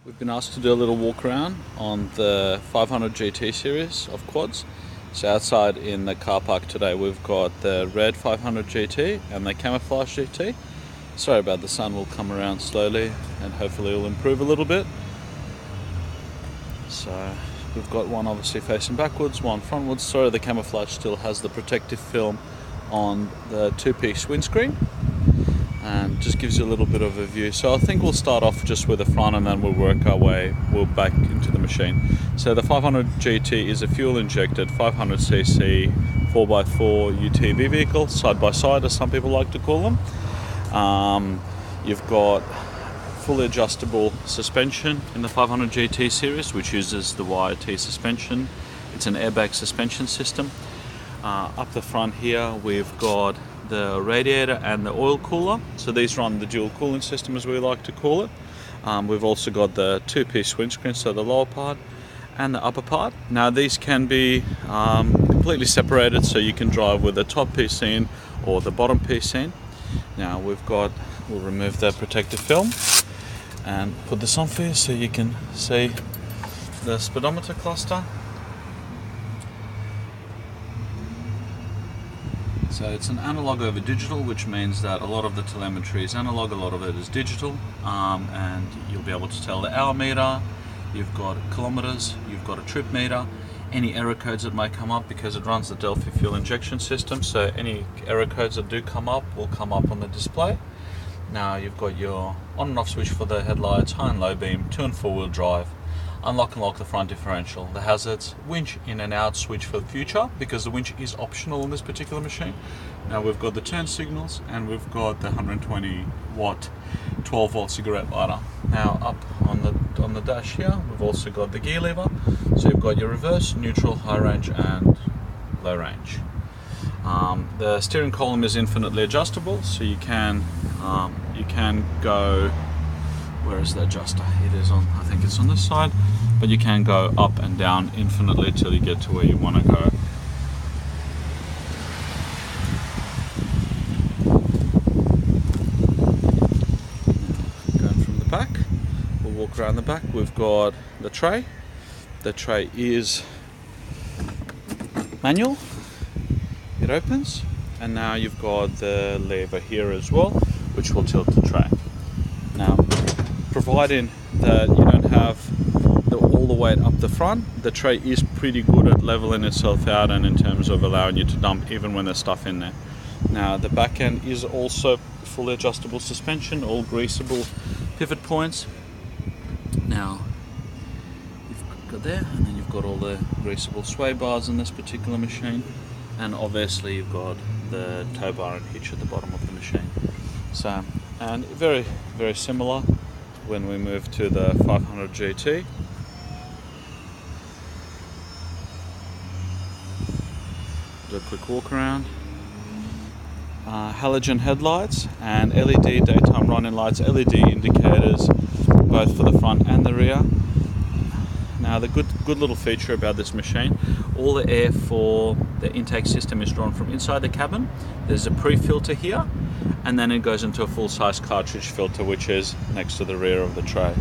We've been asked to do a little walk around on the 500 GT series of quads. So outside in the car park today we've got the red 500 GT and the camouflage GT. Sorry about the sun, will come around slowly and hopefully it'll improve a little bit. So we've got one obviously facing backwards, one frontwards. Sorry, the camouflage still has the protective film on the two-piece windscreen and just gives you a little bit of a view. So I think we'll start off just with the front and then we'll work our way back into the machine. So the 500 GT is a fuel injected 500cc 4x4 UTV vehicle, side by side as some people like to call them. You've got fully adjustable suspension in the 500 GT series, which uses the YT suspension. It's an airbag suspension system. Up the front here we've got the radiator and the oil cooler, so these run the dual cooling system as we like to call it. We've also got the two-piece windscreen, so the lower part and the upper part. Now these can be completely separated, so you can drive with the top piece in or the bottom piece in. Now we'll remove the protective film and put this on for you so you can see the speedometer cluster. So it's an analog over digital, which means that a lot of the telemetry is analog, a lot of it is digital, and you'll be able to tell the hour meter, you've got kilometers, you've got a trip meter, any error codes that might come up because it runs the Delphi fuel injection system, so any error codes that do come up will come up on the display. Now you've got your on and off switch for the headlights, high and low beam, 2 and 4 wheel drive, unlock and lock the front differential, the hazards, winch in and out switch for the future because the winch is optional on this particular machine. Now we've got the turn signals and we've got the 120 watt 12 volt cigarette lighter. Now up on the dash here we've also got the gear lever, so you've got your reverse, neutral, high range and low range. The steering column is infinitely adjustable, so you can go, where is the adjuster? It is on, I think it's on this side, but you can go up and down infinitely till you get to where you want to go. Going from the back, we'll walk around the back. We've got the tray. The tray is manual. It opens, and now you've got the lever here as well, which will tilt the tray. Now, providing that you don't have all the weight up the front, the tray is pretty good at leveling itself out and in terms of allowing you to dump even when there's stuff in there. Now the back end is also fully adjustable suspension, all greasable pivot points. Now you've got there, and then you've got all the greasable sway bars in this particular machine, and obviously you've got the tow bar and hitch at the bottom of the machine. So, and very, very similar when we move to the 500 GT. Do a quick walk around. Halogen headlights and LED daytime running lights, LED indicators both for the front and the rear. Now the good little feature about this machine, all the air for the intake system is drawn from inside the cabin. There's a pre-filter here, and then it goes into a full-size cartridge filter which is next to the rear of the tray.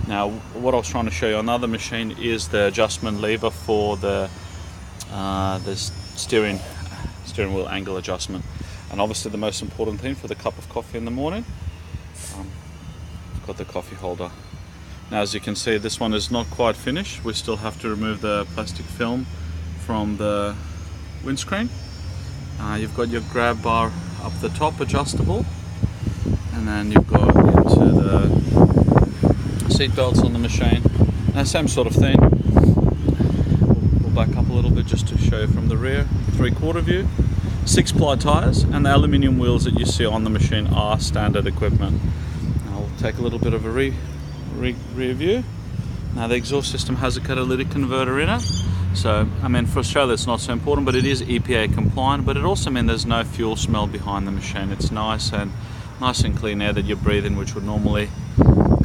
Now what I was trying to show you on the other machine is the adjustment lever for the steering wheel angle adjustment, and obviously the most important thing for the cup of coffee in the morning, I've got the coffee holder. Now as you can see, this one is not quite finished. We still have to remove the plastic film from the windscreen. You've got your grab bar up the top, adjustable, and then you've got into the seat belts on the machine. Now same sort of thing. We'll back up a little bit just to show you from the rear, 3/4 view. 6-ply tyres, and the aluminium wheels that you see on the machine are standard equipment. Now we'll take a little bit of a rear view. Now the exhaust system has a catalytic converter in it, so I mean for Australia it's not so important, but it is EPA compliant. But it also means there's no fuel smell behind the machine. It's nice and clean air that you're breathing, which would normally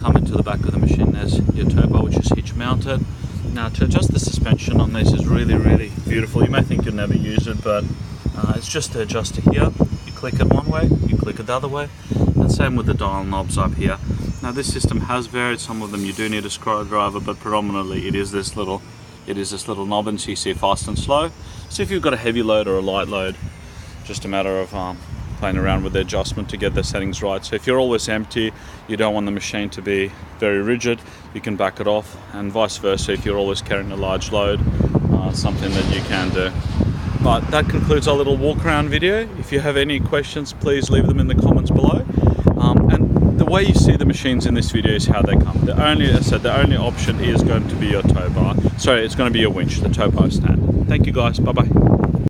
come into the back of the machine. There's your tow bar, which is hitch mounted. Now to adjust the suspension on this is really, really beautiful. You may think you'll never use it, but it's just to adjust it here. You click it one way, you click it the other way, and same with the dial knobs up here. Now this system has varied. Some of them you do need a screwdriver, but predominantly it is this little knob, and so you see fast and slow. So if you've got a heavy load or a light load, just a matter of playing around with the adjustment to get the settings right. So if you're always empty, you don't want the machine to be very rigid, you can back it off, and vice versa if you're always carrying a large load, something that you can do. But that concludes our little walk around video. If you have any questions, please leave them in the comments below. And the way you see the machines in this video is how they come. As I said, the only option is going to be your tow bar. Sorry, it's going to be your winch, the tow bar stand. Thank you guys, bye bye.